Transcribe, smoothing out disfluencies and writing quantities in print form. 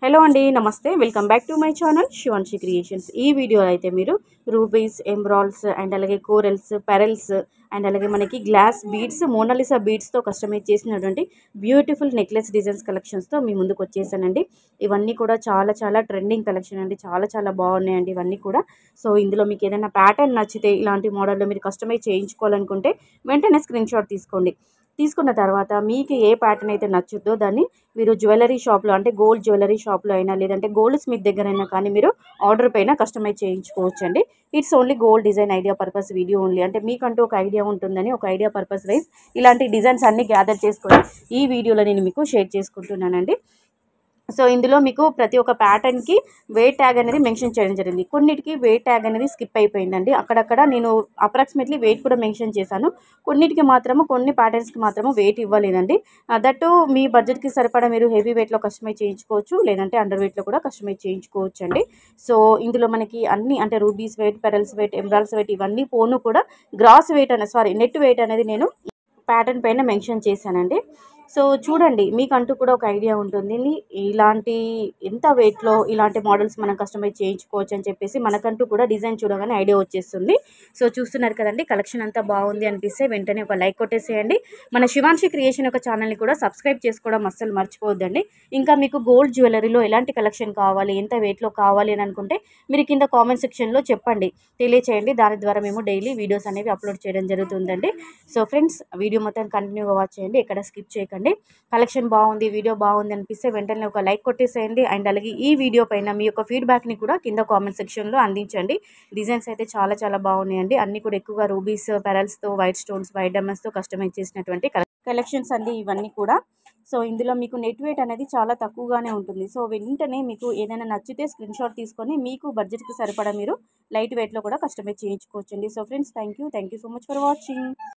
Hello అండి, నమస్తే. Welcome back to my channel Shivanshi creations. ఈ వీడియోలో అయితే మీరు రూబీస్, ఎమ్రాల్స్ అండ్ అలాగే కోరల్స్, పెరల్స్ అండ్ అలాగే మనకి గ్లాస్ బీడ్స్, మోనాలిసా బీడ్స్తో కస్టమైజ్ చేసినటువంటి బ్యూటిఫుల్ నెక్లెస్ డిజైన్స్ కలెక్షన్స్తో మీ ముందుకు వచ్చేసానండి. ఇవన్నీ కూడా చాలా ట్రెండింగ్ కలెక్షన్ అండి. చాలా బాగున్నాయండి ఇవన్నీ కూడా. సో ఇందులో మీకు ఏదైనా ప్యాటర్న్ నచ్చితే ఇలాంటి మోడల్లో మీరు కస్టమైజ్ చేయించుకోవాలనుకుంటే వెంటనే స్క్రీన్ షాట్ తీసుకోండి. తీసుకున్న తర్వాత మీకు ఏ ప్యాటర్న్ అయితే నచ్చుద్దో దాన్ని మీరు జ్యువెలరీ షాప్లో అంటే గోల్డ్ జ్యువెలరీ షాప్లో అయినా లేదంటే గోల్డ్ స్మిత్ దగ్గర అయినా కానీ మీరు ఆర్డర్ పైన కస్టమైజ్ చేయించుకోవచ్చండి. It's only gold design idea purpose video only. అంటే మీకంటూ ఒక ఐడియా ఉంటుందని ఒక ఐడియా పర్పస్ వైజ్ ఇలాంటి డిజైన్స్ అన్నీ గ్యాదర్ చేసుకొని ఈ వీడియోలో నేను మీకు షేర్ చేసుకుంటున్నానండి. సో ఇందులో మీకు ప్రతి ఒక్క ప్యాటర్న్కి వెయిట్ ట్యాగ్ అనేది మెన్షన్ చేయడం జరిగింది. కొన్నిటికి వెయిట్ ట్యాగ్ అనేది స్కిప్ అయిపోయిందండి. అక్కడక్కడ నేను అప్రాక్సిమేట్లీ వెయిట్ కూడా మెన్షన్ చేశాను. కొన్నిటికి మాత్రము కొన్ని ప్యాటర్న్స్కి మాత్రము వెయిట్ ఇవ్వలేదండి. దట్టు మీ బడ్జెట్కి సరిపడా మీరు హెవీ వెయిట్లో కస్టమైజ్ చేయించుకోవచ్చు, లేదంటే అండర్ వెయిట్లో కూడా కస్టమైజ్ చేయించుకోవచ్చు అండి. సో ఇందులో మనకి అన్ని అంటే rubies weight, pearls weight, emeralds weight ఇవన్నీ పోను కూడా గ్రాస్ వెయిట్ నెట్ వెయిట్ అనేది నేను ప్యాటర్న్ పైన మెన్షన్ చేశానండి. సో చూడండి, మీకంటూ కూడా ఒక ఐడియా ఉంటుంది. ఇలాంటి ఎంత వెయిట్లో ఇలాంటి మోడల్స్ మనం కస్టమైజ్ చేయించుకోవచ్చు అని చెప్పేసి మనకంటూ కూడా డిజైన్ చూడగానే ఐడియా వచ్చేస్తుంది. సో చూస్తున్నారు కదండి, కలెక్షన్ అంతా బాగుంది అనిపిస్తే వెంటనే ఒక లైక్ కొట్టేసేయండి. మన శివాన్షి క్రియేషన్ యొక్క ఛానల్ని కూడా సబ్స్క్రైబ్ చేసుకోవడం అస్సలు మర్చిపోవద్దండి. ఇంకా మీకు గోల్డ్ జ్యువెలరీలో ఎలాంటి కలెక్షన్ కావాలి, ఎంత వెయిట్లో కావాలి అని అనుకుంటే మీరు కింద కామెంట్ సెక్షన్లో చెప్పండి, తెలియచేయండి. దాని ద్వారా మేము డైలీ వీడియోస్ అనేవి అప్లోడ్ చేయడం జరుగుతుందండి. సో ఫ్రెండ్స్, వీడియో మొత్తం కంటిన్యూగా వాచ్ చేయండి, ఎక్కడ స్కిప్ చేయకండి. కలెక్షన్ బాగుంది, వీడియో బాగుంది అనిపిస్తే వెంటనే ఒక లైక్ కొట్టేసేయండి. అండ్ అలాగే ఈ వీడియో పైన మీ యొక్క ఫీడ్బ్యాక్ని కూడా కింద కామెంట్ సెక్షన్లో అందించండి. డిజైన్స్ అయితే చాలా బాగున్నాయండి. అన్నీ కూడా ఎక్కువగా రూబీస్, పెరల్స్తో, వైట్ స్టోన్స్, వైట్ డైమండ్స్తో కస్టమైజ్ చేసినటువంటి కలెక్షన్స్ అండి ఇవన్నీ కూడా. సో ఇందులో మీకు నెట్ వెయిట్ అనేది చాలా తక్కువగానే ఉంటుంది. సో వెంటనే మీకు ఏదైనా నచ్చితే స్క్రీన్ షాట్ తీసుకొని మీకు బడ్జెట్కి సరిపడా మీరు లైట్ వెయిట్లో కూడా కస్టమైజ్ చేయించుకోవచ్చండి. So friends, thank you so much for watching.